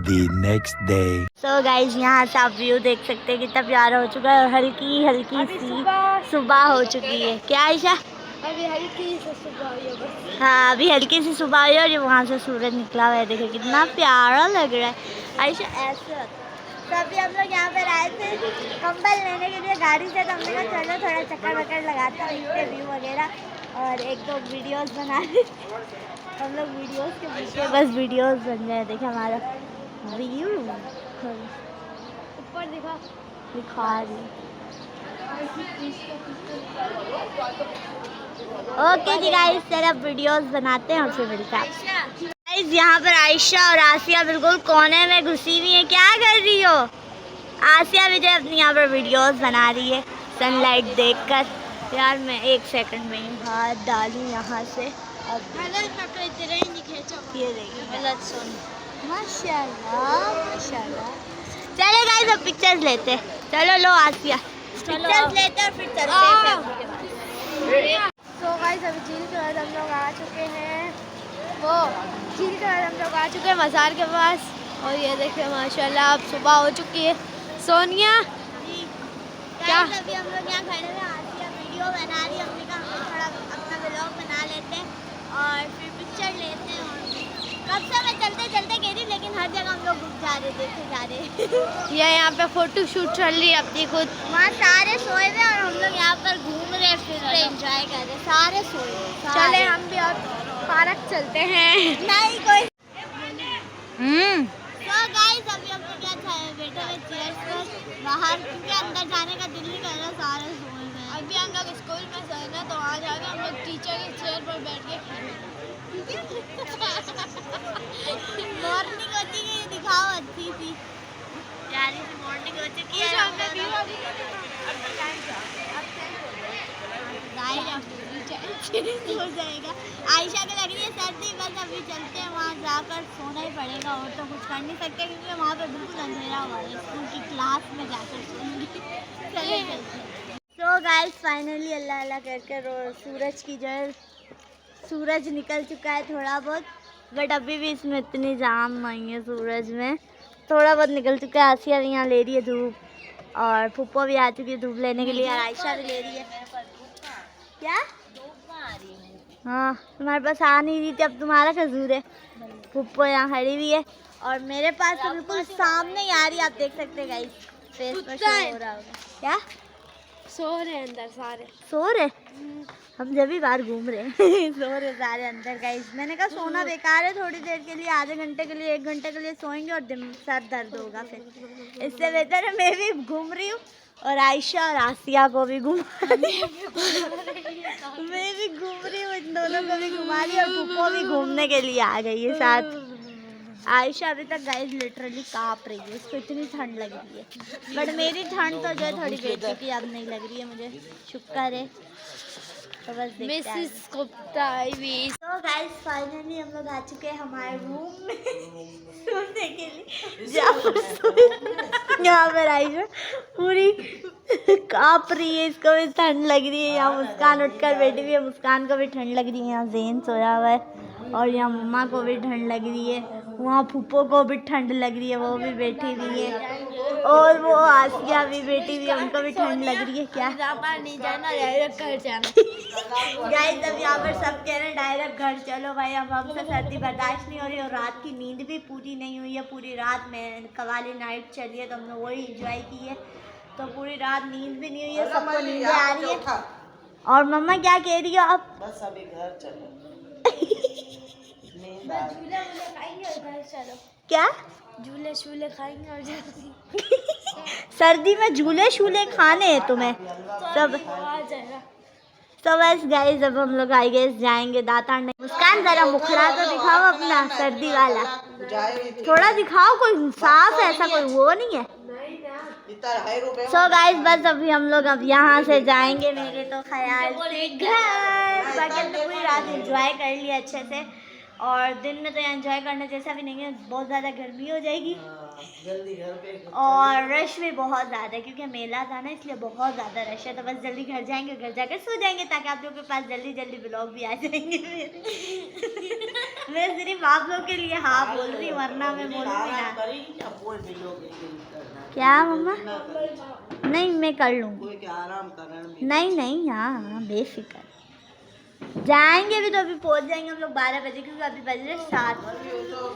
the next day. So guys, यहाँ से आप व्यू देख सकते हैं कितना प्यारा हो चुका है और हल्की हल्की सी सुबह हो चुकी है। क्या आयशा? अभी हल्की सी सुबह हुई है बस। हाँ, अभी हल्की सी सुबह हुई है और वहाँ से सूरज निकला हुआ है। देखो कितना प्यारा लग रहा है। आयशा ऐसे तो अभी हम लोग यहाँ पर आए थे कंबल लेने के लिए गाड़ी से, तो हमने कहा चलो थोड़ा चक्कर वक्कर लगाते हैं, देखते व्यू वगैरह और एक दो वीडियोस बना रहे। हम लोग वीडियोस के पीछे बस वीडियोस बन जाए। देखिए हमारा व्यू ऊपर दिखा रही। ओके जी गाइस, चलो अब वीडियोस बनाते हैं और फिर मिलते हैं। गाइस यहाँ पर आयशा और आसिया बिल्कुल कोने में घुसी हुई है। क्या कर रही हो? आसिया भी जो अपनी यहाँ पर वीडियोस बना रही है सनलाइट देखकर। यार मैं एक सेकंड में ही हाथ डालूँ यहाँ से। अब ये देखिए माशाल्लाह माशाल्लाह। चलो गाइस अब पिक्चर्स लेते हैं। चलो लो आसिया पिक्चर्स लेते हैं और फिर चलते हैं। तो गाइस अभी झील के बाद हम लोग आ चुके हैं, वो झील के बाद हम लोग आ चुके हैं मज़ार के पास। और ये देखिए माशाल्लाह अब सुबह हो चुकी है। सोनिया क्या अभी हम लोग यहाँ खड़े हुए आसिया वीडियो बना रही है। हमने कहा हम थोड़ा अपना व्लॉग बना लेते हैं और फिर पिक्चर लेते हैं। और कब से मैं चलते चलते गई थी, लेकिन हर जगह हम लोग घूम जा रहे, देखे जा रहे। ये यहाँ पे फोटो शूट चल रही है अपनी खुद। वहाँ सारे सोए हुए और हम लोग यहाँ पर घूम रहे फिर रहे एंजॉय कर रहे। सारे सोए हुए। चले हम भी और पार्क चलते हैं। नहीं कोई तो गाइस अभी हम लोग क्या बैठे हुए चेयर्स पर बाहर, क्योंकि अंदर जाने का दिल नहीं कर रहा, सारे सोए हुए। अभी हम लोग स्कूल में सोए ना, तो वहाँ जाके हम लोग टीचर के चेयर पर बैठ के मॉर्निंग होती है, ये दिखाओ अच्छी सी प्यारी सी मॉर्निंग हो चुकी है। हो जाएगा। आयशा को लग रही है सर्दी, बस अभी चलते हैं वहाँ जाकर सोना ही पड़ेगा और तो कुछ कर नहीं सकते, क्योंकि वहाँ पे बिल्कुल अंधेरा हुआ है। स्कूल की क्लास में जाकर सोऊंगी। चले चलते हैं। तो गाइस फाइनली अल्लाह अल्लाह करके सूरज की जो सूरज निकल चुका है थोड़ा बहुत, बट अभी भी इसमें इतनी जाम नहीं है। सूरज में थोड़ा बहुत निकल चुका है। आसिया भी यहाँ ले रही है धूप और फुप्पो भी आ चुकी है धूप लेने के लिए और आयशा भी ले रही है। क्या? हाँ तुम्हारे पास आ नहीं रही थी, अब तुम्हारा कसूर है। फुप्पो यहाँ खड़ी हुई है और मेरे पास तो बिल्कुल सामने ही आ रही है। आप देख सकते हैं गाइस, फेस पर शो हो रहा होगा। क्या सो रहे अंदर सारे? सो रहे? हम जब भी बाहर घूम रहे हैं सो रहे सारे अंदर गाइस। मैंने कहा सोना बेकार है, थोड़ी देर के लिए, आधे घंटे के लिए, 1 घंटे के लिए सोएंगे और सर दर्द होगा फिर। इससे बेहतर है मैं भी घूम रही हूँ और आयशा और आसिया को भी घुमा मैं भी घूम रही हूँ, इन दोनों को भी घुमा रही और पुप्पो भी घूमने के लिए आ गई है साथ। आयशा अभी तक गाइस लिटरली काँप रही है, उसको इतनी ठंड लग रही है। बट मेरी ठंड तो जो है थोड़ी बेचुकी अब नहीं लग रही है मुझे, शुक्र है। तो बस मिसेस गुप्ता आई। तो गाइस फाइनली हम लोग आ चुके हैं हमारे रूम में सोने के लिए। यहाँ पर आयशा पूरी काँप रही है, इसको भी ठंड लग रही है। यहाँ मुस्कान उठकर बैठी हुई है, मुस्कान को भी ठंड लग रही है। यहाँ ज़ेन सोया हुआ है और यहाँ मम्मा को भी ठंड लग रही है। वहाँ फूफो को भी ठंड लग रही है, वो भी बैठी हुई है। और वो आसिया भी बैठी हुई है, उनको भी ठंड लग रही है। क्या नहीं जाना, डायरेक्ट घर जाना। गाइस अब यहाँ पर सब कह रहे हैं डायरेक्ट घर चलो भाई, अब हमसे सर्दी बर्दाश्त नहीं हो रही और रात की नींद भी पूरी नहीं हुई है। पूरी रात में कवाली नाइट चली है तो हमने वही इंजॉय की है, तो पूरी रात नींद भी नहीं हुई है, सबको नींद आ रही है। और मम्मा क्या कह रही हो अब? बस अभी घर चलो। क्या झूले शूले खाएंगे और जाएंगे। सर्दी में झूले शूले खाने हैं तुम्हें सब? आ जाएगा। तो बस गाइस अब हम लोग आई गेस जाएंगे दातार। नहीं मुस्कान जरा मुखड़ा तो दिखाओ अपना सर्दी वाला, थोड़ा दिखाओ, कोई साफ है ऐसा कोई वो नहीं है। सो गाइस बस अभी हम लोग अब यहाँ से जाएंगे मेरे तो ख्याल से घर। बाकी हम तो पूरी रात एंजॉय कर लिया अच्छे से और दिन में तो एंजॉय करने जैसा भी नहीं है, बहुत ज़्यादा गर्मी हो जाएगी। जल्दी घर पे और रश भी बहुत ज़्यादा है क्योंकि मेला था ना, इसलिए बहुत ज़्यादा रश है। तो बस जल्दी घर जाएंगे, घर जाकर सो जाएंगे ताकि आप लोगों के पास जल्दी जल्दी ब्लॉग भी आ जाएंगे मेरे। मैं सिर्फ आप लोग के लिए हाँ बोल रही, वरना मैं बोलूँगी ना। क्या मम्मा? नहीं मैं कर लूँगी। आराम करना नहीं नहीं, हाँ बेफिक्र जाएंगे भी तो अभी पहुंच जाएंगे हम लोग 12 बजे, क्योंकि अभी बज रहे 7,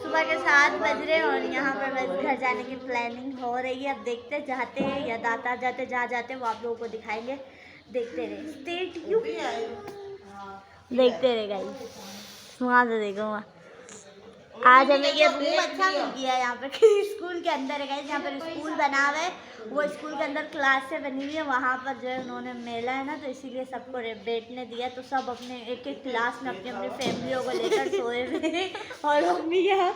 सुबह के 7 बज रहे। और यहाँ पर बस घर जाने की प्लानिंग हो रही है। अब देखते जाते हैं या दाता जाते जहाँ जाते हैं वो आप लोगों को दिखाएंगे। देखते रहे, स्टे ट्यून्ड, देखते रहे गाइस। वहाँ से देखो, वहाँ आज हमें ये रूम अच्छा मिल गया है यहाँ पर स्कूल के अंदर है गाइस। यहाँ पर स्कूल बना हुआ है, वो स्कूल के अंदर क्लासें बनी हुई है। वहाँ पर जो है उन्होंने मेला है ना, तो इसीलिए सबको बैठने दिया। तो सब अपने एक एक क्लास में अपनी अपनी फैमिलियों को लेकर सोए हुए और हम भी यहाँ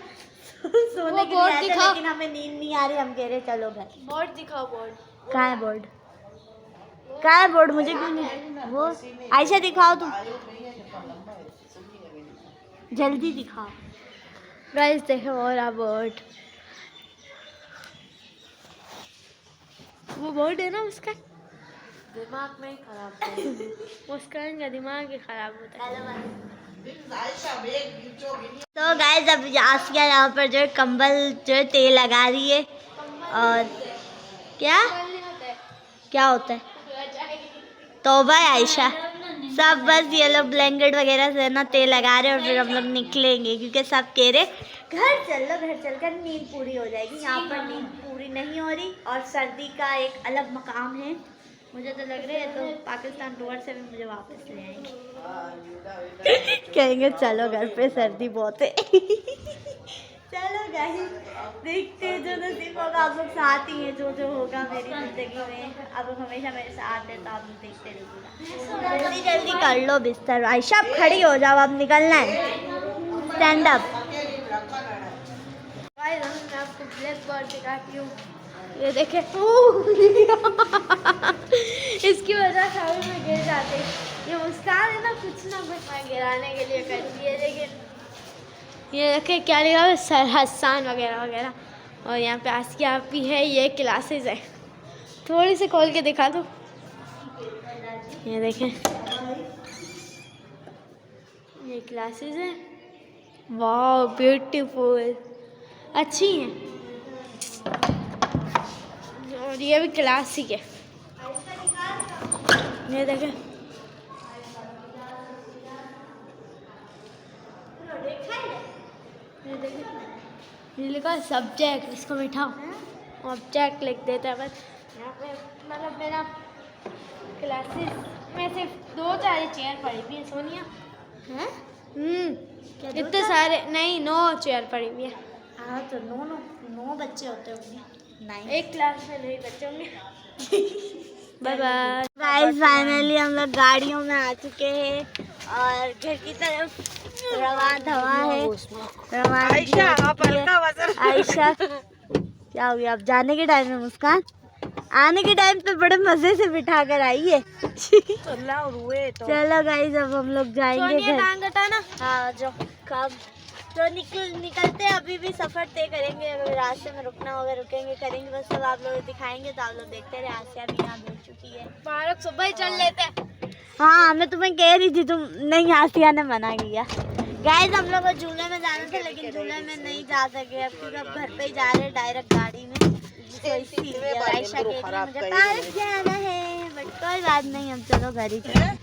सोने के लिए आए थे, लेकिन हमें नींद नहीं आ रही। हम कह रहे चलो घर। बोर्ड दिखाओ, बोर्ड कहाँ है बोर्ड? कहाँ है बोर्ड? मुझे क्यों नहीं? वो आयशा दिखाओ तुम, जल्दी दिखाओ। गाइस देखो वो रहा बोर्ड, वो बोर्ड है ना, उसका दिमाग में ही खराब है। उसका इनका दिमाग ही खराब होता है। तो गाइस अब आसिया यहाँ पर जो है कंबल जो है तेल लगा रही है। और क्या होता है? तौबा है आयशा। सब बस ये लोग ब्लैंकेट वगैरह से ना तेल लगा रहे हैं और फिर हम लोग निकलेंगे, क्योंकि सब कह रहे घर चल लो, घर चलकर नींद पूरी हो जाएगी। यहाँ पर नींद पूरी नहीं हो रही और सर्दी का एक अलग मकाम है। मुझे तो लग रहा है तो पाकिस्तान टूर से भी मुझे वापस ले आएंगे। कहेंगे चलो घर पे, सर्दी बहुत है। चलो गाइस देखते हैं, जो नसीब होगा। आप लोग साथ ही हैं, जो जो होगा मेरी ज़िंदगी में। अब हमेशा मेरे साथ है तो आप लोग देखते रहिएगा। जल्दी जल्दी कर लो बिस्तर। आयशा अब खड़ी हो जाओ, अब निकलना है। Stand up. गाइस मैं आपको ब्लैक बोर्ड दिखाती हूँ, ये देखे। इसकी वजह से अभी मैं गिर जाती। ये मुस्कान है ना, कुछ मैं गिराने के लिए करती है, लेकिन ये देखे क्या लिखा है, सरहसान वगैरह वगैरह। और यहाँ पे आसिया भी है, ये क्लासेस है। थोड़ी सी खोल के दिखा दो, ये देखें, ये क्लासेस है। वाह ब्यूटीफुल, अच्छी हैं। और ये भी क्लासिक है, ये देखें। ये लिखा सब्जेक्ट, इसको बिठाओ, ऑब्जेक्ट लिख देता है बस। यहाँ पे मतलब मेरा क्लासेस में सिर्फ 2-4 चेयर पड़ी हुई है सोनिया। हैं? इतने सारे नहीं, 9 चेयर पड़ी हुई है। हाँ तो 9 बच्चे होते होंगे। नहीं, एक क्लास में 9 बच्चे होंगे। बाय बाय गाइस फाइनली हम लोग गाड़ियों में आ चुके हैं और घर की तरफ रवाना हवा है। आयशा क्या हो गया? अब जाने के टाइम में मुस्कान, आने के टाइम पे बड़े मजे से बिठा कर आई है। चलो गाइस अब हम लोग जाएंगे घर। हाँ जो कब तो निकलते हैं, अभी भी सफ़र तय करेंगे। अगर रास्ते में रुकना होगा रुकेंगे, करेंगे, बस सब आप लोग दिखाएंगे। तो आप लोग देखते रहे। आसिया भी यहाँ बैठ चुकी है। पार्क सुबह ही चल लेते हैं। हाँ मैं तुम्हें कह रही थी, तुम नहीं, आसिया ने मना किया। गाइस हम लोग को झूले में जाना था, लेकिन झूले में नहीं जा सके अब, क्योंकि अब घर पे ही जा रहे हैं डायरेक्ट गाड़ी में। तो इसीलिए आयशा कह रही है मुझे पार्क जाना है, बट कोई बात नहीं, हम चलो घर ही चलो।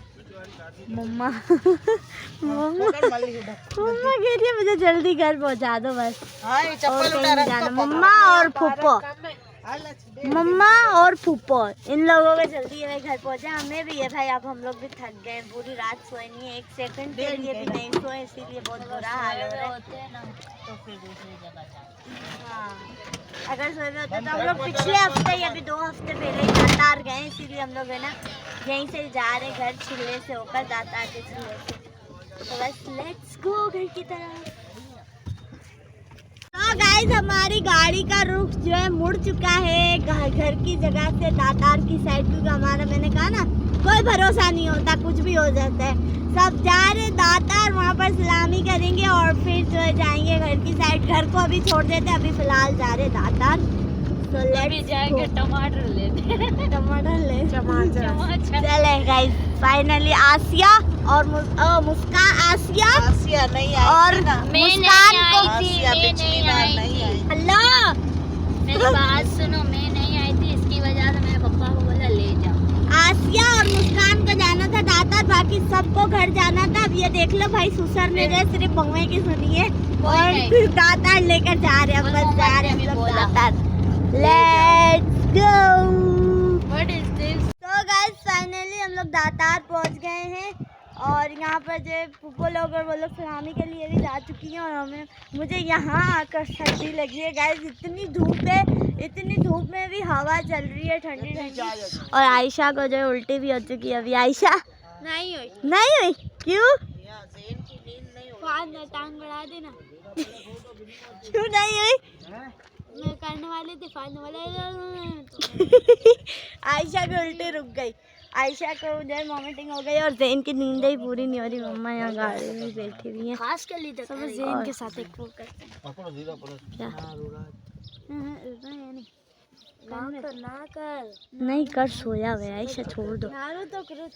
मम्मा मम्मा कह रही है मुझे जल्दी घर पहुंचा दो बस, और कहीं नहीं जाना। मम्मा और फूफो, मम्मा और फूफो, इन लोगों को जल्दी है घर पहुंचे। हमें भी है भाई, अब हम लोग भी थक गए, पूरी रात सोए नहीं है, एक सेकंड के लिए भी नहीं सोए, इसीलिए बहुत बुरा हाल हो रहा है। तो फिर दूसरी जगह हाँ, अगर सोए में होते तो हम लोग पिछले हफ्ते या अभी 2 हफ्ते पहले ही दातार गए, इसीलिए हम लोग है ना यहीं से जा रहे घर, चिल्ले से होकर दातार के चिल्ले से। तो बस लेट्स गो घर की तरफ। तो गाइस हमारी गाड़ी का रुख जो है मुड़ चुका है घर की जगह से दातार की साइड, क्योंकि हमारा, मैंने कहा ना, कोई भरोसा नहीं होता, कुछ भी हो जाता है। सब जा रहे दातार, वहाँ पर पर सलामी करेंगे और फिर जो है जाएंगे घर की साइड। घर को अभी छोड़ देते, अभी फिलहाल जा रहे दातार। तो लेट्स जाएंगे टमाटर लेने। टमाटर ले टमाटर चले गाइस। फाइनली आसिया और मुस्कान, आसिया नहीं और मुस्कान को पिछली बार नहीं आई। अल्लाह मेरी बात सुनो, मैं नहीं आई थी, इसकी वजह से मेरे पापा को बोला ले जाओ। आसिया और मुस्कान को जाना था दातार, बाकी सबको घर जाना था। अब ये देख लो भाई, सुसर ने जो सिर्फ बंगवे की सुनी है और दातार लेकर जा रहे हैं। बस जा रहे हैं हम लोग Datar. Let's go. What is this? तो गाइस फाइनली हम लोग दातार पहुंच गए हैं और यहाँ पर जो पुप्पो लोग और वो लोग सलामी के लिए भी जा चुकी हैं। और मुझे यहाँ आकर सर्दी लगी है गाइस। इतनी धूप है, इतनी धूप में भी हवा चल रही है ठंडी ठंडी। और आयशा को जो उल्टी भी हो चुकी है अभी। आयशा नहीं हुई। नहीं हुई? क्यों? टांग बढ़ा देना। क्यों नहीं हुई? मैं करने वाले थे, फाड़ने वाले। आयशा की उल्टी रुक गई। आयशा को जो है वॉमिटिंग हो गई और जैन की नींद ही पूरी नहीं हो रही। मम्मा यहाँ गाड़ी में बैठी हुई है। खास कर ली तो सब जैन के साथ एक वो करते हैं। क्या? काम तो ना कर। नहीं कर, सोया हुआ है। आयशा छोड़ दो। नारू तो करो।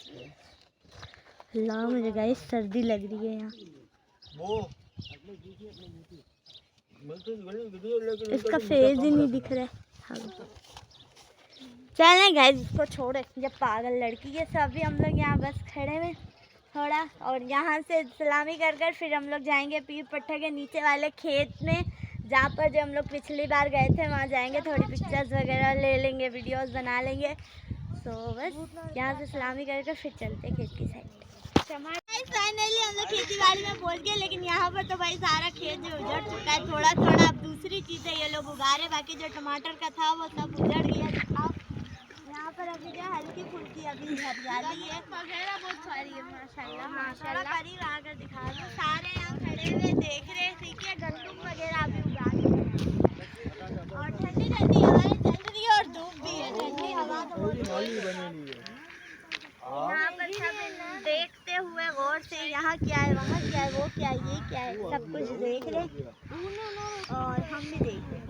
अल्लाह मुझे गाइस सर्दी लग रही है यहाँ। इसका फेस ही नहीं दिख रहा है। चलें गाइस, इसको छोड़े, जब पागल लड़की है। सब भी हम लोग यहाँ बस खड़े में थोड़ा, और यहाँ से सलामी कर कर फिर हम लोग जाएंगे पीर पट्टा के नीचे वाले खेत में, जहाँ पर जो हम लोग पिछली बार गए थे वहाँ जाएंगे। थोड़ी पिक्चर्स वगैरह ले लेंगे, वीडियोस बना लेंगे। तो बस यहाँ से सलामी कर कर फिर चलते खेत की साइड। फाइनली हम लोग खेती बाड़ी में पहुँच गए, लेकिन यहाँ पर तो भाई सारा खेत जो उजड़ चुका है। थोड़ा थोड़ा अब दूसरी चीज़ें ये लोग उगा रहे, बाकी जो टमाटर का था वो सब उजड़ गया। यहाँ पर अभी जो हल्की फुल्की अभी हरियाली है वगैरह बहुत सारी है। माशाल्लाह माशाल्लाह। करीब आकर दिखा दो। सारे यहाँ खड़े हुए देख रहे, सीखिए गंदुम वगैरह अभी उगा रहे। और ठंडी ठंडी हवाएं चल रही है और धूप भी है। ठंडी हवा तो यहाँ पर सब देखते हुए गौर से, यहाँ क्या है, वहाँ क्या है, वो क्या है, ये क्या है, सब कुछ देख रहे और हम भी देख रहे।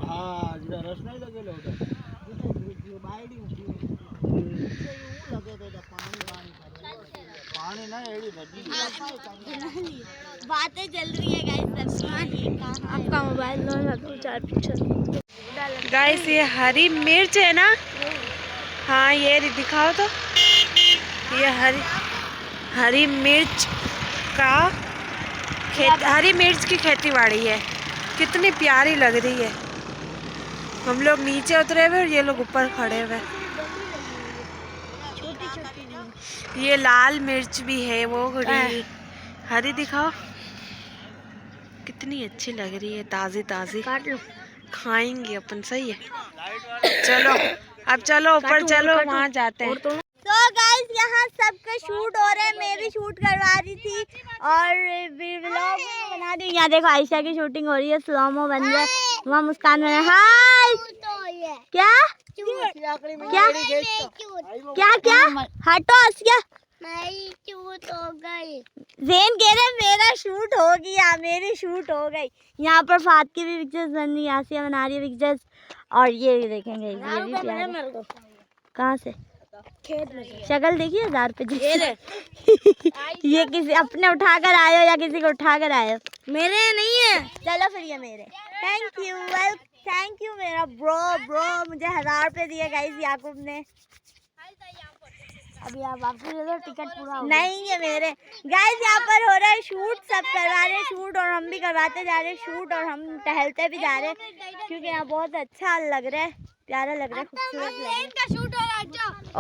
बातें चल रही है गाइस। आपका मोबाइल लो, 2-4 पिक्चर। गाइस ये हरी मिर्च है ना? हाँ ये दिखाओ तो। ये हरी मिर्च का हरी मिर्च की खेती बाड़ी है। कितनी प्यारी लग रही है। हम लोग नीचे उतरे हुए और ये लोग ऊपर खड़े हुए। ये लाल मिर्च भी है, वो हरी दिखाओ, कितनी अच्छी लग रही है, ताज़ी ताज़ी। काट लो, खाएंगे अपन। सही है, चलो अब चलो ऊपर चलो, वहाँ जाते हैं। तो गाइस यहाँ सबके शूट हो रहे हैं, मैं भी शूट करवा रही थी और व्लॉग बना दी। यहाँ देखो आयशा की शूटिंग हो रही है, स्लोमो बन रहा है। वहाँ मुस्कान बना। हाय क्या क्या क्या क्या? हटो आसिया। हो गई। ज़ेन कह रहे मेरा शूट हो गया, मेरी शूट हो गई। यहाँ पर फात की भी पिक्चर्स बन रही है, आसिया बना रही है पिक्चर्स। और ये भी देखेंगे, ये भी प्यारा। कहाँ से? खेत में। शक्ल देखिए 1000 रुपये। ये किसी अपने उठा कर आए हो या किसी को उठा कर आए हो? मेरे नहीं है। चलो फिर ये मेरे। Thank you, well thank you मेरा ब्रो। मुझे 1000 रुपये दिए गाइस याकूब ने। अभी आप वापस ले लो, टिकट पूरा हो नहीं ये मेरे। गाइस यहाँ पर हो रहा है शूट, सब करवा रहे हैं शूट और हम भी करवाते जा रहे हैं शूट और हम टहलते भी जा रहे हैं क्योंकि यहाँ बहुत अच्छा लग रहा है, प्यारा लग रहा है, खूबसूरत लग रहा है। का शूट हो रहा है।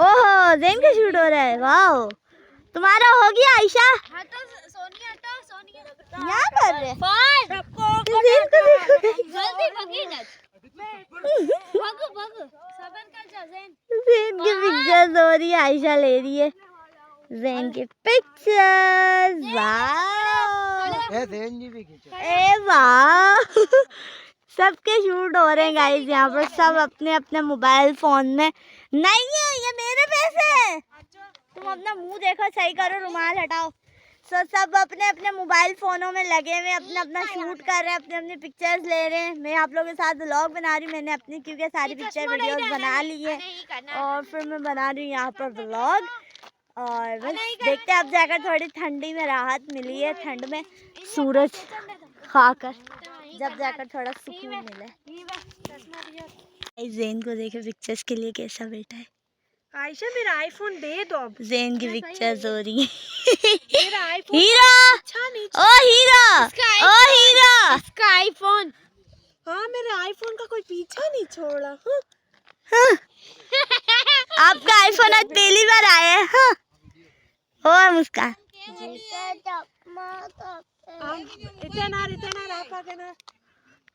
ओहो ज़ेन का शूट हो रहा है, वाह। तुम्हारा हो गया आयशा? सोनिया यहाँ कर रहे ज़ेन की पिक्चर्स हो रही है, आयशा ले रही है ज़ेन की पिक्चर्स। वाह ए वाह। सबके शूट हो रहे हैं गाइस यहाँ पर, सब अपने अपने मोबाइल फोन में। नहीं है ये मेरे पैसे हैं। तुम अपना मुंह देखो, सही करो, रुमाल हटाओ। सो सब अपने अपने मोबाइल फोनों में लगे हुए, अपना अपना शूट कर रहे हैं, अपने अपने पिक्चर्स ले रहे हैं। मैं आप लोगों के साथ व्लॉग बना रही हूँ, मैंने अपनी क्योंकि सारी पिक्चर वीडियोस बना ली है और फिर मैं बना रही हूँ यहाँ पर व्लॉग। और बस देखते हैं अब जाकर थोड़ी ठंडी में राहत मिली है, ठंड में सूरज खाकर जब जाकर थोड़ा सुकून मिले। ज़ेन को देखे पिक्चर्स के लिए कैसा बैठा है। आयशा मेरा आईफोन दे दो अब। ज़ेन की पिक्चर्स हो रही है। मेरा आईफोन हीरा, ओ हीरा, ओ हीरा, इसका आईफोन। हाँ मेरे आईफोन का कोई पीछा नहीं छोड़ा। हाँ। आपका आईफोन आज पहली बार आया है। हाँ। ओ मुस्कान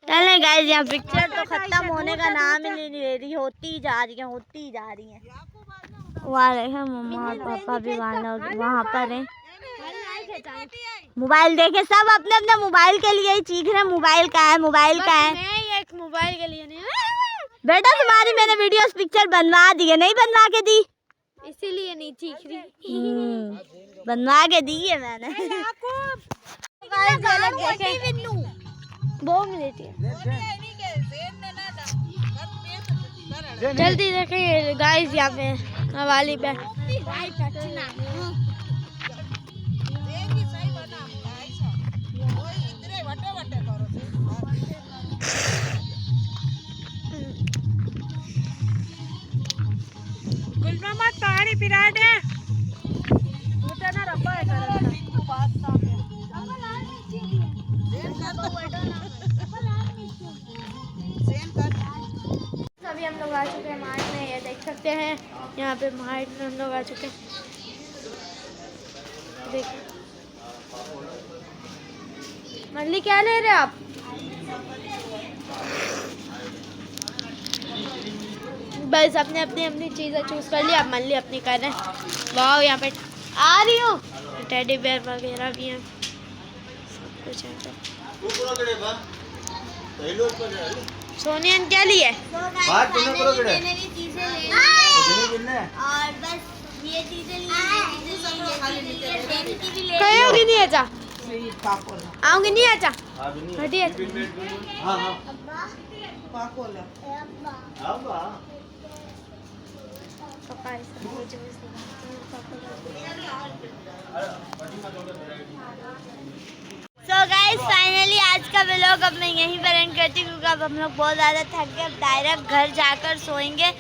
चले गाइस, यहाँ पिक्चर तो खत्म होने का नाम ही नहीं ले रही, होती जा रही है। वहाँ रहे मम्मा और पापा भी वहाँ पर हैं। मोबाइल देखे सब अपने अपने मोबाइल के लिए ही चीख रहे हैं, मोबाइल का है, मोबाइल का है। मैं एक मोबाइल के लिए नहीं, बेटा तुम्हारी मैंने वीडियोस पिक्चर बनवा दी है, नहीं बनवा के दी, इसीलिए नहीं चीख रही। बनवा के दी है मैंने। वो मिली थी। जल्दी देखें गाइस, यहाँ पे हवाली पे गुलमामा तारी पिराड है। अभी हम लोग आ चुके हैं मार्ट में, ये देख सकते हैं यहाँ पे मार्ट में हम लोग आ चुके हैं। देखिए मल्ली क्या ले रहे हो आप? बस अपने अपनी चीज़ें चूज़ कर ली, अब मल्ली अपनी कर रहे हैं। वाह यहाँ पे आ रही हूँ, टेडी बेयर वगैरह भी हैं, सब कुछ है। सोनिया ने क्या लिया? मैंने भी चीजें ले ली और बस ये चीजें ली। कहोगी नहीं अच्छा? आऊंगी नहीं अच्छा? हटिए। सो गाइस फाइनली आज का व्लॉग अब मैं यहीं पर एंड करती हूँ क्योंकि अब हम लोग बहुत ज़्यादा थक गए, अब डायरेक्ट घर जाकर सोएंगे।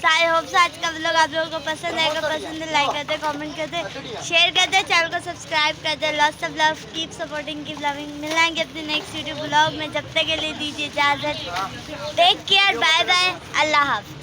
आई होप से आज का व्लॉग आप लोगों को पसंद आएगा। पसंद है लाइक करते, कमेंट करते, शेयर करते, चैनल को सब्सक्राइब करते। Lots of love, keep supporting, keep loving. मिलेंगे अपने नेक्स्ट वीडियो व्लॉग में, जब तक के लिए दीजिए इजाज़त। टेक केयर, बाय बाय, अल्लाह हाफ़िज़।